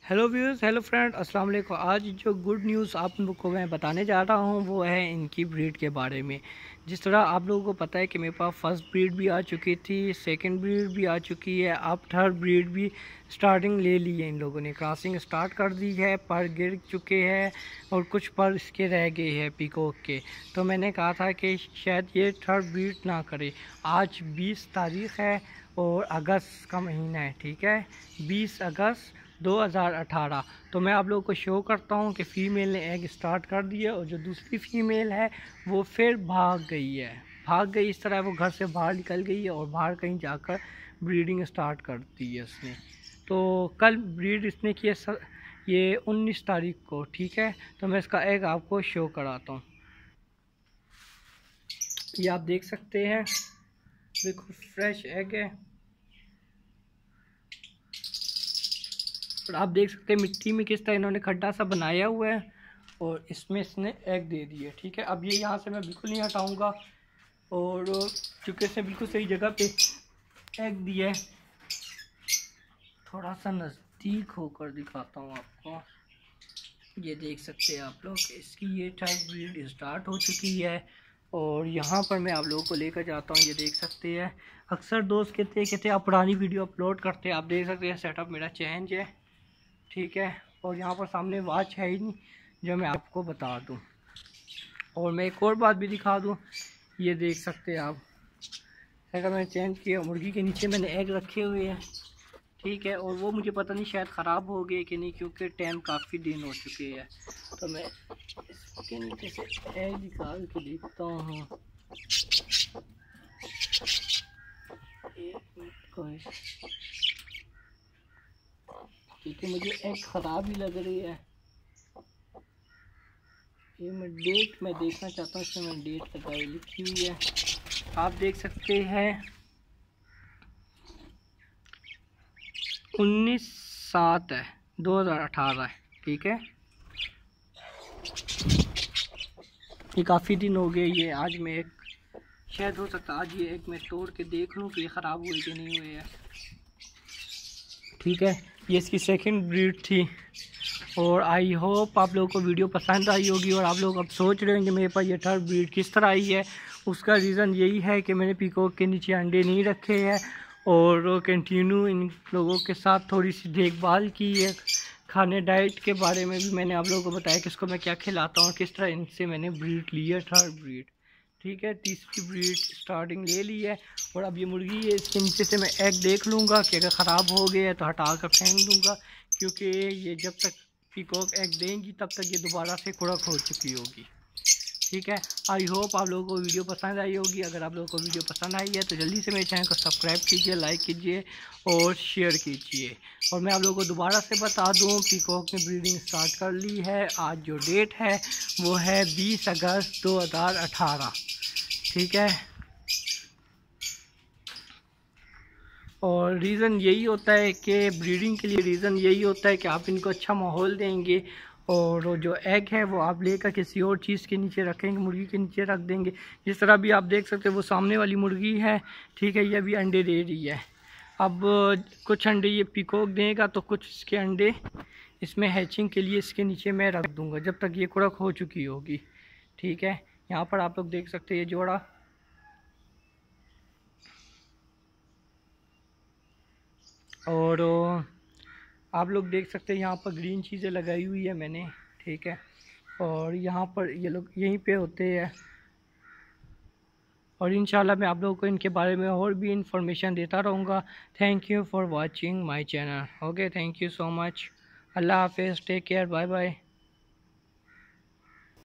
Hello viewers, hello friend, अस्सलाम वालेकुम। आज जो गुड न्यूज़ आप लोगों को मैं बताने जा रहा हूँ वो है इनकी ब्रीड के बारे में। जिस तरह आप लोगों को पता है कि मेरे पास फर्स्ट ब्रीड भी आ चुकी थी, सेकंड ब्रीड भी आ चुकी है, अब थर्ड ब्रीड भी स्टार्टिंग ले ली है। इन लोगों ने क्रॉसिंग स्टार्ट कर दी है, पर गिर चुके हैं और कुछ पर इसके रह गए हैं पीकॉक के। तो मैंने कहा था कि शायद ये थर्ड ब्रीड ना करे। आज 20 तारीख़ है और अगस्त का महीना है, ठीक है, 20 अगस्त 2018। तो मैं आप लोगों को शो करता हूँ कि फ़ीमेल ने एग स्टार्ट कर दिया और जो दूसरी फ़ीमेल है वो फिर भाग गई। इस तरह वो घर से बाहर निकल गई है और बाहर कहीं जाकर ब्रीडिंग स्टार्ट कर दी है इसने। तो कल ब्रीड इसने की है ये 19 तारीख को, ठीक है। तो मैं इसका एग आपको शो कराता हूँ। ये आप देख सकते हैं, बिल्कुल फ्रेश एग है। और आप देख सकते हैं मिट्टी में किस तरह इन्होंने खड्डा सा बनाया हुआ है और इसमें इसने एग दे दिए, ठीक है। अब ये यहाँ से मैं बिल्कुल नहीं हटाऊंगा और चूँकि इसने बिल्कुल सही जगह पे एग दिया है, थोड़ा सा नज़दीक होकर दिखाता हूँ आपको। ये देख सकते हैं आप लोग, इसकी ये थर्ड ब्रीड स्टार्ट हो चुकी है और यहाँ पर मैं आप लोगों को लेकर जाता हूँ। ये देख सकते हैं, अक्सर दोस्त कहते हैं आप पुरानी वीडियो अपलोड करते हैं। आप देख सकते हैं सेटअप मेरा चेंज है, ठीक है। और यहाँ पर सामने वॉच है ही नहीं जो मैं आपको बता दूँ। और मैं एक और बात भी दिखा दूँ, ये देख सकते हैं आप, अगर मैंने चेंज किया, मुर्गी के नीचे मैंने एग रखे हुए हैं, ठीक है। और वो मुझे पता नहीं शायद ख़राब हो गए कि नहीं, क्योंकि टाइम काफ़ी दिन हो चुके हैं। तो मैं इसके नीचे से एग निकाल के देखता हूँ। क्योंकि मुझे एग ख़राब ही लग रही है। ये मैं डेट में देखना चाहता हूँ, इसमें मैंने डेट लगाई लिखी हुई है, आप देख सकते हैं 19/7/2018 है, ठीक है। ये काफ़ी दिन हो गए। ये आज मैं एक शायद हो सकता आज ये एक मैं तोड़ के देख लूँ कि ये ख़राब हुए कि नहीं हुए है, ठीक है। ये इसकी सेकंड ब्रीड थी और आई होप आप लोगों को वीडियो पसंद आई होगी। और आप लोग अब सोच रहे होंगे मेरे पास ये थर्ड ब्रीड किस तरह आई है। उसका रीज़न यही है कि मैंने पीकॉक के नीचे अंडे नहीं रखे हैं और कंटिन्यू इन लोगों के साथ थोड़ी सी देखभाल की है। खाने डाइट के बारे में भी मैंने आप लोगों को बताया कि इसको मैं क्या खिलाता हूँ, किस तरह इनसे मैंने ब्रीड ली है, थर्ड ब्रीड, ठीक है। तीसरी ब्रीड स्टार्टिंग ले ली है और अब ये मुर्गी है, इसके नीचे से मैं एग देख लूँगा कि अगर ख़राब हो गया है तो हटा कर फेंक दूँगा, क्योंकि ये जब तक पीकॉक एग देंगी तब तक ये दोबारा से खुराक हो चुकी होगी, ठीक है। आई होप आप लोगों को वीडियो पसंद आई होगी। अगर आप लोगों को वीडियो पसंद आई है तो जल्दी से मेरे चैनल को सब्सक्राइब कीजिए, लाइक कीजिए और शेयर कीजिए। और मैं आप लोगों को दोबारा से बता दूं, पीकॉक ने ब्रीडिंग स्टार्ट कर ली है। आज जो डेट है वो है 20 अगस्त 2018, ठीक है। और रीज़न यही होता है कि ब्रीडिंग के लिए रीज़न यही होता है कि आप इनको अच्छा माहौल देंगे और जो एग है वो आप लेकर किसी और चीज़ के नीचे रखेंगे, मुर्गी के नीचे रख देंगे। जिस तरह भी आप देख सकते हैं वो सामने वाली मुर्गी है, ठीक है, ये भी अंडे दे रही है। अब कुछ अंडे ये पीकॉक देगा तो कुछ इसके अंडे इसमें हैचिंग के लिए इसके नीचे मैं रख दूँगा जब तक ये कुरक हो चुकी होगी, ठीक है। यहाँ पर आप लोग देख सकते हैं ये जोड़ा, और आप लोग देख सकते हैं यहाँ पर ग्रीन चीज़ें लगाई हुई है मैंने, ठीक है। और यहाँ पर ये लोग यहीं पे होते हैं और इंशाल्लाह मैं आप लोगों को इनके बारे में और भी इंफॉर्मेशन देता रहूँगा। Thank you for watching my channel. Okay, thank you so much. अल्लाह हाफिज़, टेक केयर, बाय बाय।